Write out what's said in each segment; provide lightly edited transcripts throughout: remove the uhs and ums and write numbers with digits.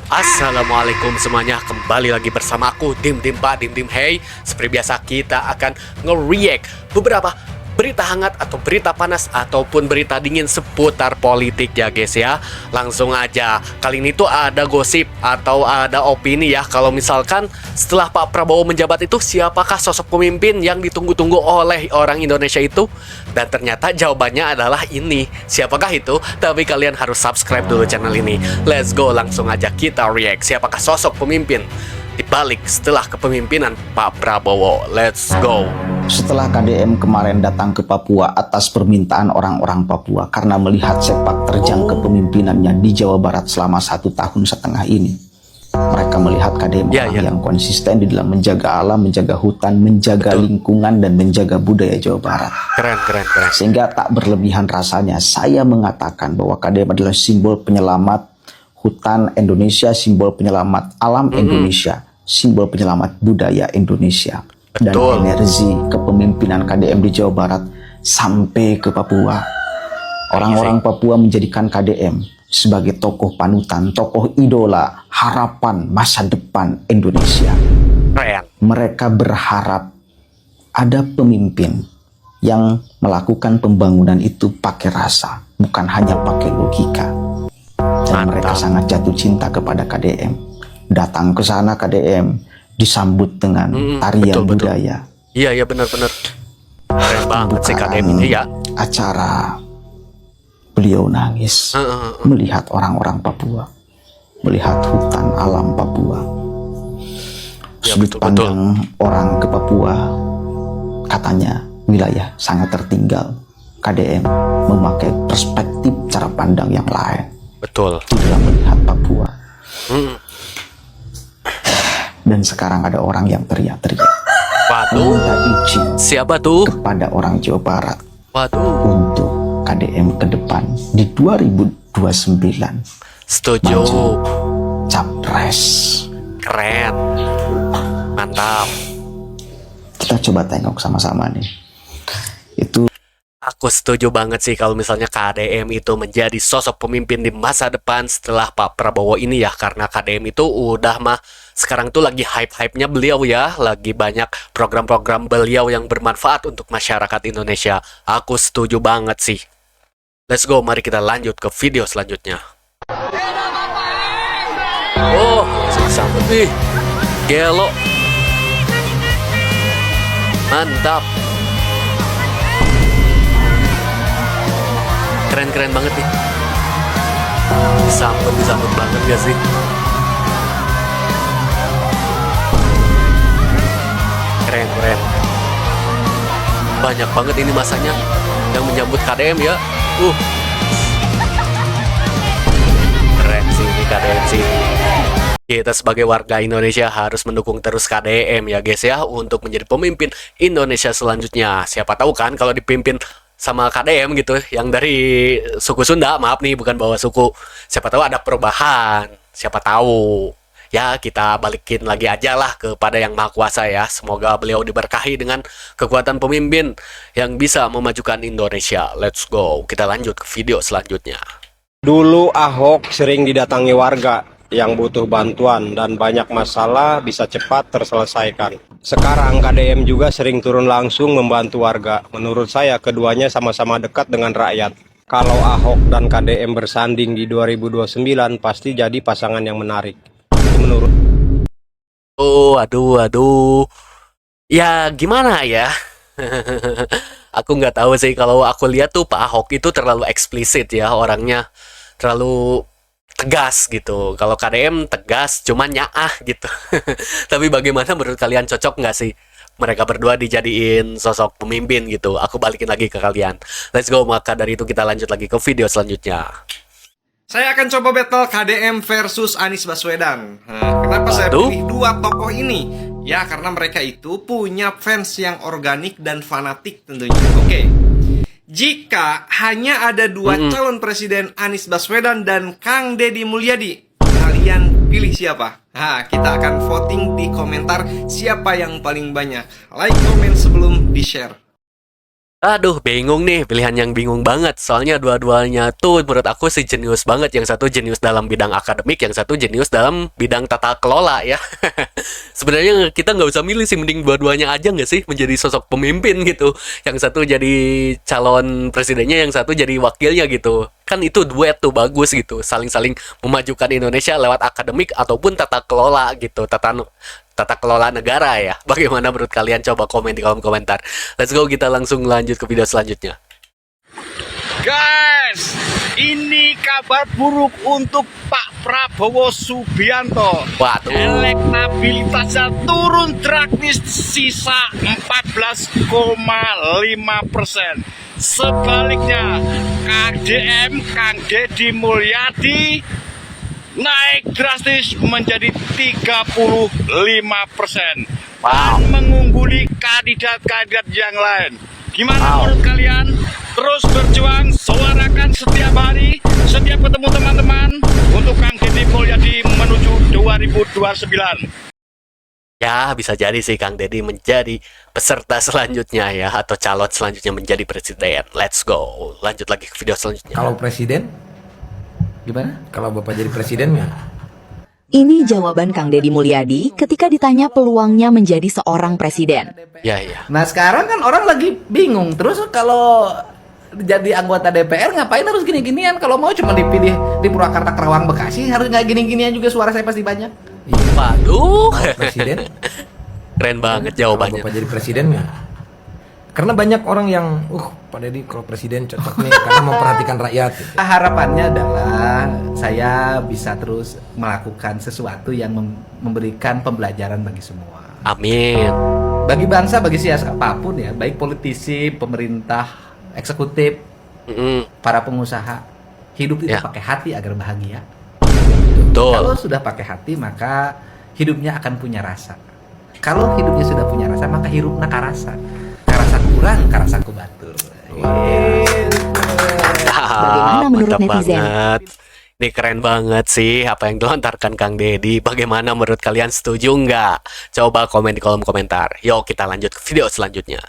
Assalamualaikum semuanya, kembali lagi bersama aku Dim Pak Dim. Hey, seperti biasa kita akan nge-react beberapa berita hangat atau berita panas ataupun berita dingin seputar politik ya guys ya. Langsung aja, kali ini tuh ada gosip atau ada opini ya, kalau misalkan setelah Pak Prabowo menjabat itu siapakah sosok pemimpin yang ditunggu-tunggu oleh orang Indonesia itu. Dan ternyata jawabannya adalah ini. Siapakah itu? Tapi kalian harus subscribe dulu channel ini. Let's go, langsung aja kita react siapakah sosok pemimpin dibalik setelah kepemimpinan Pak Prabowo. Let's go. Setelah KDM kemarin datang ke Papua atas permintaan orang-orang Papua karena melihat sepak terjang kepemimpinannya di Jawa Barat selama 1,5 tahun ini. Mereka melihat KDM yang konsisten di dalam menjaga alam, menjaga hutan, menjaga lingkungan, dan menjaga budaya Jawa Barat. Keren. Sehingga tak berlebihan rasanya saya mengatakan bahwa KDM adalah simbol penyelamat hutan Indonesia, simbol penyelamat alam Indonesia, simbol penyelamat budaya Indonesia. Dan energi kepemimpinan KDM di Jawa Barat sampai ke Papua. Orang-orang Papua menjadikan KDM sebagai tokoh panutan, tokoh idola, harapan masa depan Indonesia. Mereka berharap ada pemimpin yang melakukan pembangunan itu pakai rasa, bukan hanya pakai logika. Dan mereka sangat jatuh cinta kepada KDM. Datang ke sana KDM disambut dengan tarian budaya. Iya benar-benar keren banget sih KDM ini ya. Acara beliau nangis melihat orang-orang Papua, melihat hutan alam Papua. Sudut pandang orang ke Papua katanya wilayah sangat tertinggal. KDM memakai perspektif cara pandang yang lain. Betul. Di dalam melihat Papua. Dan sekarang ada orang yang teriak-teriak. Waduh. Minta izin. Siapa tuh? Kepada orang Jawa Barat. Waduh. Untuk KDM ke depan di 2029. Setuju. Maju capres. Keren. Mantap. Kita coba tengok sama-sama nih. Itu aku setuju banget sih kalau misalnya KDM itu menjadi sosok pemimpin di masa depan setelah Pak Prabowo ini ya. Karena KDM itu udah mah sekarang tuh lagi hype-hypenya beliau ya. Lagi banyak program-program beliau yang bermanfaat untuk masyarakat Indonesia. Aku setuju banget sih. Let's go, mari kita lanjut ke video selanjutnya. Oh, langsung sambut nih. Gelo. Mantap. Keren banget nih. Disambut banget gak sih? Keren. Banyak banget ini masanya yang menyambut KDM ya. Keren sih ini KDM sih. Kita sebagai warga Indonesia harus mendukung terus KDM ya guys ya, untuk menjadi pemimpin Indonesia selanjutnya. Siapa tahu kan kalau dipimpin sama KDM gitu yang dari suku Sunda, maaf nih bukan bawa suku, siapa tahu ada perubahan, siapa tahu ya. Kita balikin lagi aja lah kepada yang maha kuasa ya. Semoga beliau diberkahi dengan kekuatan pemimpin yang bisa memajukan Indonesia. Let's go, kita lanjut ke video selanjutnya. Dulu Ahok sering didatangi warga yang butuh bantuan dan banyak masalah bisa cepat terselesaikan. Sekarang KDM juga sering turun langsung membantu warga. Menurut saya keduanya sama-sama dekat dengan rakyat. Kalau Ahok dan KDM bersanding di 2029 pasti jadi pasangan yang menarik. Itu menurut. Aduh. Ya gimana ya? Aku nggak tahu sih, kalau aku lihat tuh Pak Ahok itu terlalu eksplisit ya orangnya. Terlalu tegas gitu. Kalau KDM tegas cuman nyaah gitu. Tapi bagaimana menurut kalian, cocok nggak sih mereka berdua dijadiin sosok pemimpin gitu? Aku balikin lagi ke kalian. Let's go, maka dari itu kita lanjut lagi ke video selanjutnya. Saya akan coba battle KDM versus Anies Baswedan. Kenapa saya pilih dua tokoh ini? Ya karena mereka itu punya fans yang organik dan fanatik tentunya. Oke. Jika hanya ada dua calon presiden, Anies Baswedan dan Kang Deddy Mulyadi, kalian pilih siapa? Kita akan voting di komentar siapa yang paling banyak. Like, komen sebelum di-share. Aduh, bingung nih, pilihan yang bingung banget. Soalnya dua-duanya tuh menurut aku sih jenius banget. Yang satu jenius dalam bidang akademik, yang satu jenius dalam bidang tata kelola ya. Sebenarnya kita nggak usah milih sih, mending dua-duanya aja nggak sih menjadi sosok pemimpin gitu. Yang satu jadi calon presidennya, yang satu jadi wakilnya gitu. Kan itu duet tuh bagus gitu, saling-saling memajukan Indonesia lewat akademik ataupun tata kelola gitu, tata kelola negara ya. Bagaimana menurut kalian? Coba komen di kolom komentar. Let's go, kita langsung lanjut ke video selanjutnya. Guys, ini kabar buruk untuk Pak Prabowo Subianto. Waduh. Elektabilitasnya turun drastis, sisa 14,5%. Sebaliknya, KDM Kang Deddy Mulyadi naik drastis menjadi 35% dan mengungguli kandidat-kandidat yang lain. Gimana menurut kalian? Terus berjuang, suarakan setiap hari, setiap ketemu teman-teman untuk Kang Deddy Mulyadi menuju 2029. Ya, bisa jadi sih Kang Deddy menjadi peserta selanjutnya ya, atau calon selanjutnya menjadi presiden. Let's go. Lanjut lagi ke video selanjutnya. Kalau presiden, gimana? Kalau Bapak jadi presiden ya? Ini jawaban Kang Deddy Mulyadi ketika ditanya peluangnya menjadi seorang presiden. Ya, ya. Nah sekarang kan orang lagi bingung. Terus kalau jadi anggota DPR ngapain harus gini-ginian? Kalau mau cuma dipilih di Purwakarta, Kerawang, Bekasi, harus nggak gini-ginian juga, suara saya pasti banyak. Waduh. Kalau presiden, Keren banget kalau jawabannya. Bapak jadi presiden ya? Karena banyak orang yang, Pak Deddy kalau presiden cocok nih karena memperhatikan rakyat. Harapannya adalah saya bisa terus melakukan sesuatu yang memberikan pembelajaran bagi semua. Amin. Bagi bangsa, bagi siapapun ya, baik politisi, pemerintah, eksekutif, para pengusaha, hidup itu Ya. pakai hati agar bahagia. Betul. Kalau sudah pakai hati, maka hidupnya akan punya rasa. Kalau hidupnya sudah punya rasa, maka hirupna karasa. Karasa kurang, karasa kubatur. Bagaimana menurut Mantap netizen? banget. Ini keren banget sih apa yang dilontarkan Kang Deddy. Bagaimana menurut kalian, setuju nggak? Coba komen di kolom komentar. Yuk kita lanjut ke video selanjutnya.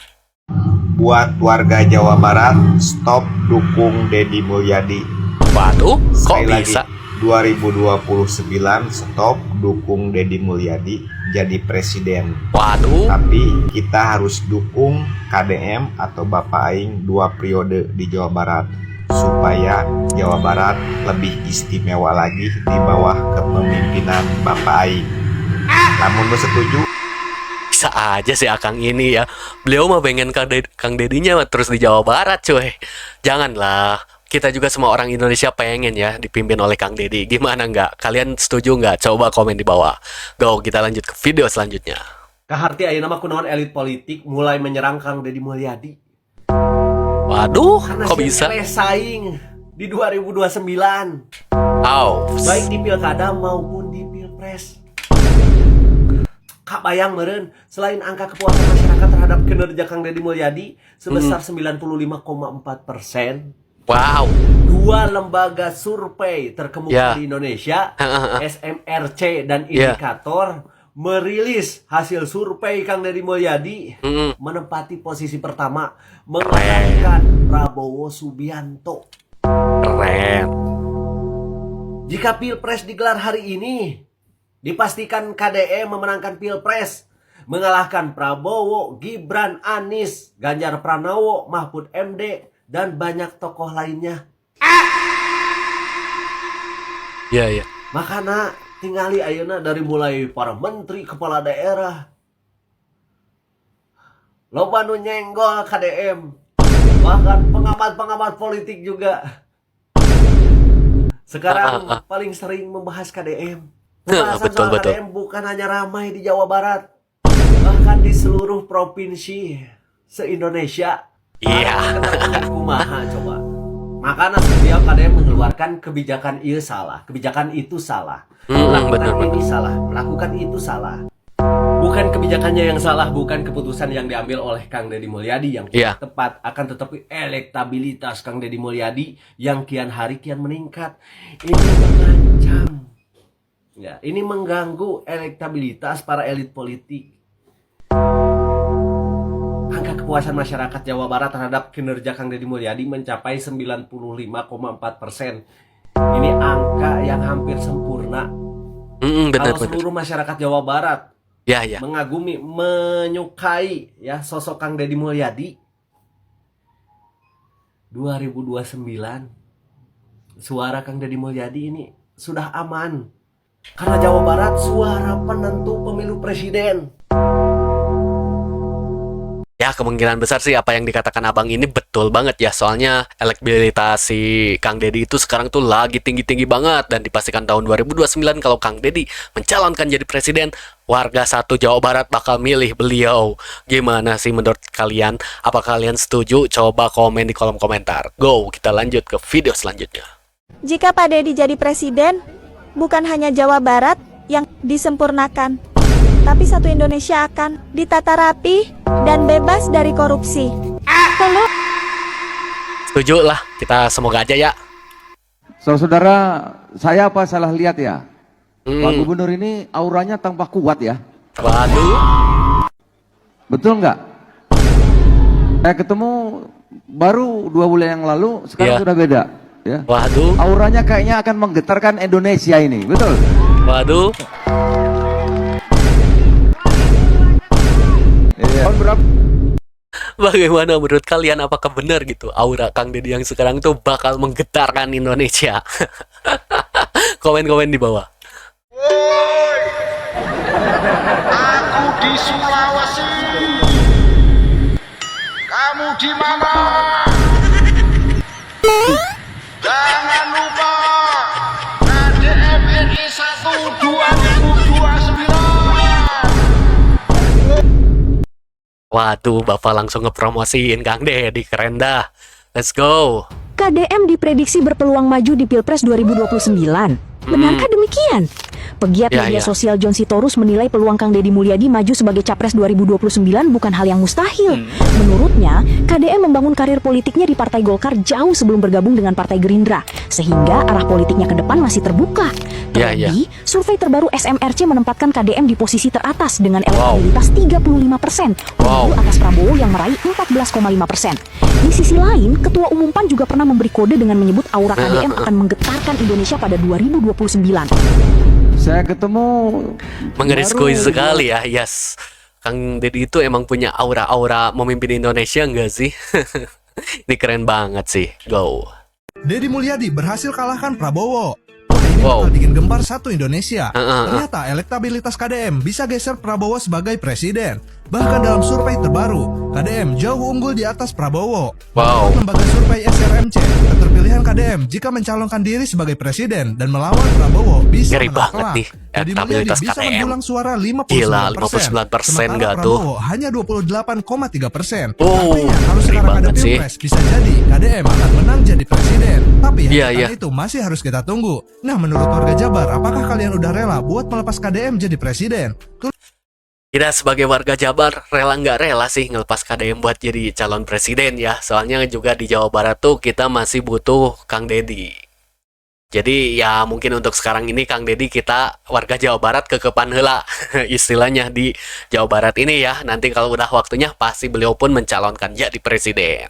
Buat warga Jawa Barat, stop dukung Deddy Mulyadi. Waduh, kok Sekali bisa? lagi, 2029 stop dukung Deddy Mulyadi jadi presiden. Waduh. Tapi kita harus dukung KDM atau Bapak Aing 2 periode di Jawa Barat supaya Jawa Barat lebih istimewa lagi di bawah kepemimpinan Bapak Aing. Namun lu setuju? Bisa aja sih Akang ini ya. Beliau mah pengen Kang Dedinya terus di Jawa Barat cuy. Janganlah. Kita juga semua orang Indonesia pengen ya dipimpin oleh Kang Deddy. Gimana nggak? Kalian setuju nggak? Coba komen di bawah. Go, kita lanjut ke video selanjutnya. Kaharti ayeuna mah kunaon elit politik mulai menyerang Kang Deddy Mulyadi. Waduh, Karena kok si bisa? eleh saing di 2029. Baik di pilkada maupun di pilpres. Kak bayang meren, selain angka kepuasan masyarakat terhadap kinerja Kang Deddy Mulyadi sebesar 95,4%, Wow. 2 lembaga survei terkemuka Ya. di Indonesia, SMRC dan Ya. Indikator, merilis hasil survei Kang Deddy Mulyadi Mm-mm. menempati posisi pertama, mengalahkan Prabowo Subianto. Keren. Jika Pilpres digelar hari ini, dipastikan KDM memenangkan Pilpres, mengalahkan Prabowo, Gibran, Anies, Ganjar Pranowo, Mahfud MD, dan banyak tokoh lainnya. Ya, ya. Makanya tingali ayeuna dari mulai para menteri, kepala daerah, loba nu nyenggol KDM, bahkan pengamat-pengamat politik juga sekarang paling sering membahas KDM. Pembahasan Betul, soal betul. KDM bukan hanya ramai di Jawa Barat, bahkan di seluruh provinsi se-Indonesia. Iya. Kumaha coba. Makanya setiap KDM mengeluarkan kebijakan itu salah, kebijakan itu salah, melakukan benar, ini salah, melakukan itu salah. Bukan kebijakannya yang salah, bukan keputusan yang diambil oleh Kang Deddy Mulyadi yang Iya. tepat, akan tetapi elektabilitas Kang Deddy Mulyadi yang kian hari kian meningkat. Ini mengancam, ya, ini mengganggu elektabilitas para elit politik. Angka kepuasan masyarakat Jawa Barat terhadap kinerja Kang Deddy Mulyadi mencapai 95,4%. Ini angka yang hampir sempurna. Benar, Kalau seluruh masyarakat Jawa Barat Ya, ya. mengagumi, menyukai ya sosok Kang Deddy Mulyadi, 2029 suara Kang Deddy Mulyadi ini sudah aman. Karena Jawa Barat suara penentu pemilu presiden. Ya, kemungkinan besar sih apa yang dikatakan abang ini betul banget ya. Soalnya elektabilitas si Kang Deddy itu sekarang tuh lagi tinggi-tinggi banget. Dan dipastikan tahun 2029 kalau Kang Deddy mencalonkan jadi presiden, warga satu Jawa Barat bakal milih beliau. Gimana sih menurut kalian? Apa kalian setuju? Coba komen di kolom komentar. Go, kita lanjut ke video selanjutnya. Jika Pak Deddy jadi presiden, bukan hanya Jawa Barat yang disempurnakan, tapi satu Indonesia akan ditata rapi dan bebas dari korupsi. Setuju lah, kita semoga aja ya. Saudara, saya apa salah lihat ya? Pak Gubernur ini auranya tampak kuat ya. Waduh. Betul nggak? Saya ketemu baru 2 bulan yang lalu, sekarang Ya. sudah beda. Ya. Waduh. Auranya kayaknya akan menggetarkan Indonesia ini, betul? Waduh. Tahun berapa? Bagaimana menurut kalian, apakah benar gitu aura Kang Deddy yang sekarang tuh bakal menggetarkan Indonesia? Komen-komen di bawah. Aku di Sulawesi. Kamu di mana? Jangan lupa KDM RI 1 2029. Waduh, Bapak langsung ngepromosiin Kang Deddy, keren dah. Let's go. KDM diprediksi berpeluang maju di Pilpres 2029. Benarkah demikian? Pegiat Ya, media ya. sosial John Sitorus menilai peluang Kang Deddy Mulyadi maju sebagai Capres 2029 bukan hal yang mustahil. Menurutnya, KDM membangun karir politiknya di Partai Golkar jauh sebelum bergabung dengan Partai Gerindra, sehingga arah politiknya ke depan masih terbuka. Ya, ya. Terlebih, survei terbaru SMRC menempatkan KDM di posisi teratas dengan elektabilitas 35%, Wow. unggul atas Prabowo yang meraih 14,5%. Di sisi lain, Ketua Umum PAN juga pernah memberi kode dengan menyebut aura KDM akan menggetarkan Indonesia pada 2029. Saya ketemu Mengeriskui baru- sekali ya, yes. Kang Deddy itu emang punya aura-aura memimpin Indonesia enggak sih? Ini keren banget sih, go. Deddy Mulyadi berhasil kalahkan Prabowo. Wah, ini Wow. bakal bikin gempar satu Indonesia. Heeh. Ternyata elektabilitas KDM bisa geser Prabowo sebagai presiden. Bahkan dalam survei terbaru, KDM jauh unggul di atas Prabowo. Wow. Menurut lembaga survei SRMC, keterpilihan KDM jika mencalonkan diri sebagai presiden dan melawan Prabowo bisa Ngeri menang banget telak. nih, Deddy elektabilitas Mulyadi bisa KDM. mendulang suara 59%. Gila, 59% Sementara nggak tuh? Prabowo hanya 28,3%. Oh, Artinya kalau ngeri sekarang ada banget sih. pilpres, bisa jadi KDM akan menang jadi presiden. Tapi Iya, hakikat iya. itu masih harus kita tunggu. Nah, menurut warga Jabar, apakah kalian udah rela buat melepas KDM jadi presiden? Kita sebagai warga Jabar rela nggak rela sih ngelepas KDM buat jadi calon presiden ya. Soalnya juga di Jawa Barat tuh kita masih butuh Kang Deddy. Jadi ya mungkin untuk sekarang ini Kang Deddy kita warga Jawa Barat kekepan heula istilahnya di Jawa Barat ini ya. Nanti kalau udah waktunya pasti beliau pun mencalonkan jadi presiden.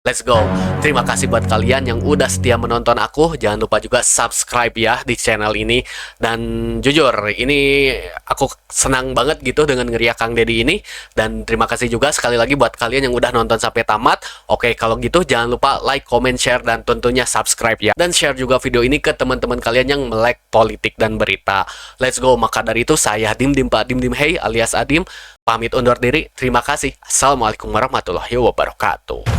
Let's go. Terima kasih buat kalian yang udah setia menonton aku. Jangan lupa juga subscribe ya di channel ini. Dan jujur, ini aku senang banget gitu dengan ngeriak Kang Deddy ini. Dan terima kasih juga sekali lagi buat kalian yang udah nonton sampai tamat. Oke, kalau gitu jangan lupa like, comment, share, dan tentunya subscribe ya. Dan share juga video ini ke teman-teman kalian yang melek politik dan berita. Let's go. Maka dari itu saya Dim Pak Dim Hey alias Adim. Pamit undur diri. Terima kasih. Assalamualaikum warahmatullahi wabarakatuh.